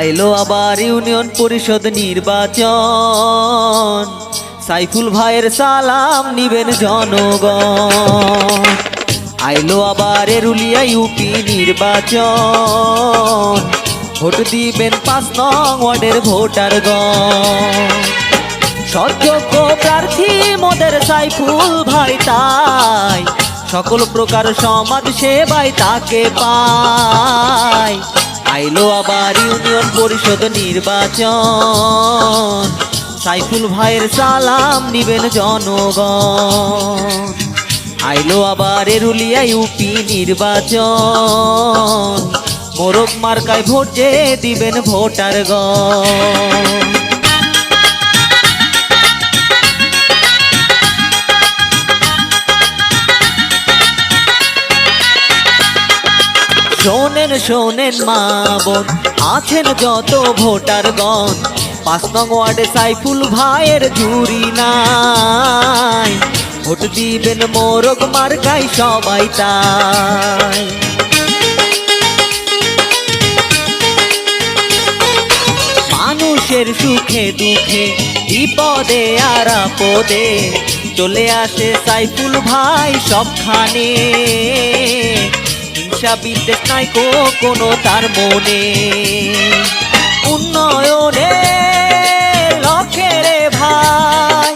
আইলো আবার ইউনিয়ন পরিষদ নির্বাচন, সাইফুল ভাইয়ের সালাম নিবেন জনগণ। আইলো আবার এরুলিয়া ইউপি নির্বাচন, ভোট দিবেন ৫ নং ওয়ার্ডের ভোটারগণ। সৎযোগ্য প্রার্থী মোদের সাইফুল ভাই, তাই সকল প্রকার সমাজ সেবায় তাকে পায়। আইলো আবার ইউনিয়ন পরিষদ নির্বাচন, সাইফুল ভাইয়ের সালাম নিবেন জনগণ। আইলো আবার এরুলিয়া ইউপি নির্বাচন, মোরগ মার্কায় ভোট যে দিবেন ভোটারগণ। শোনেন শোনেন মা বোন, আছেন যত ভোটারগণ, ৫ নং ওয়ার্ডে সাইফুল ভাইয়ের জুরি নাই। ভোট দিবেন মোরগ মার্কায় সবাই তাই। মানুষের সুখে দুঃখে বিপদে আর আপদে চলে আসে সাইফুল ভাই সবখানে। হিংসা বিদ্বেষ নাই কোনো তার মনে, উন্নয়নে লক্ষ্যে রে ভাই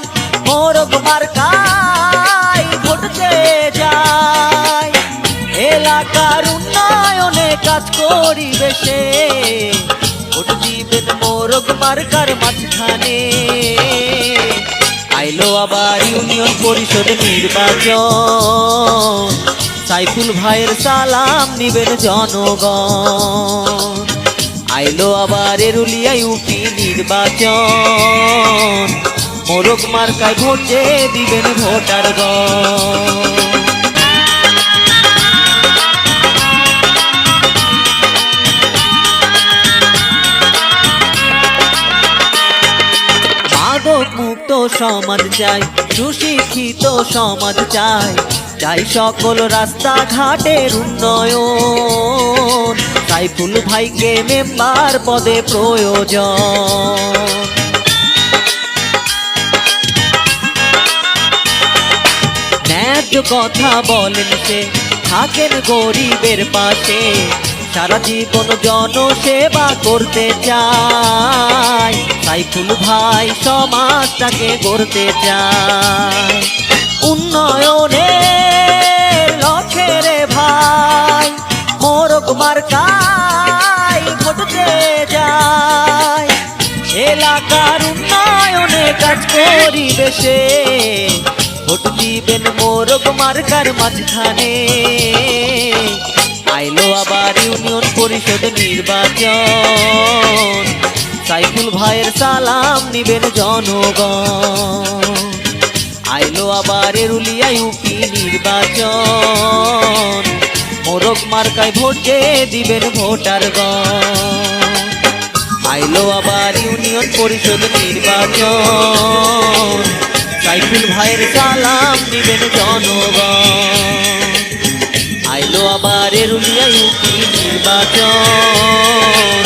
মোরগ মার্কায় ভোট দিয়ে যায়। এলাকার উন্নয়নে কাজ করিবে সে, ভোট দিবেন মোরগ মার্কার মাঝখানে। আইলো আবার ইউনিয়ন পরিষদ নির্বাচন, সাইফুল ভাইয়ের সালাম নিবেন জনগণ। আইলো আবার এরুলিয়া ইউপি নির্বাচন, মোরগ মার্কায় ভোট যে দিবেন ভোটারগণ। মাদক মুক্ত সমাজ চাই, সুশিক্ষিত সমাজ চাই, চাই সকল রাস্তাঘাটের উন্নয়ন। সাইফুল ভাইকে মেম্বার পদে প্রয়োজন। ন্যায্য কথা বলেন সে, থাকেন গরিবের পাশে, সারা জীবন জনসেবা করতে চায়। সাইফুল ভাই সমাজটাকে গড়তে চায়। উন্নয়নে লক্ষ্যে রে ভাই মোরগ মার্কায় ভোট দিয়ে যায়। এলাকার উন্নয়নে কাজ করিবে সে, ভোট দিবেন মোরগ মার্কার মাঝখানে। আইলো আবার ইউনিয়ন পরিষদ নির্বাচন, সাইফুল ভাইয়ের সালাম নিবেন জনগণ। আইলো আবার এরুলিয়া ইউপি নির্বাচন, মোরগ মার্কায় ভোট যে দিবেন ভোটারগণ। আইলো আবার ইউনিয়ন পরিষদ নির্বাচন, সাইফুল ভাইয়ের সালাম নিবেন জনগণ। আইলো আবার এরুলিয়া ইউপি নির্বাচন,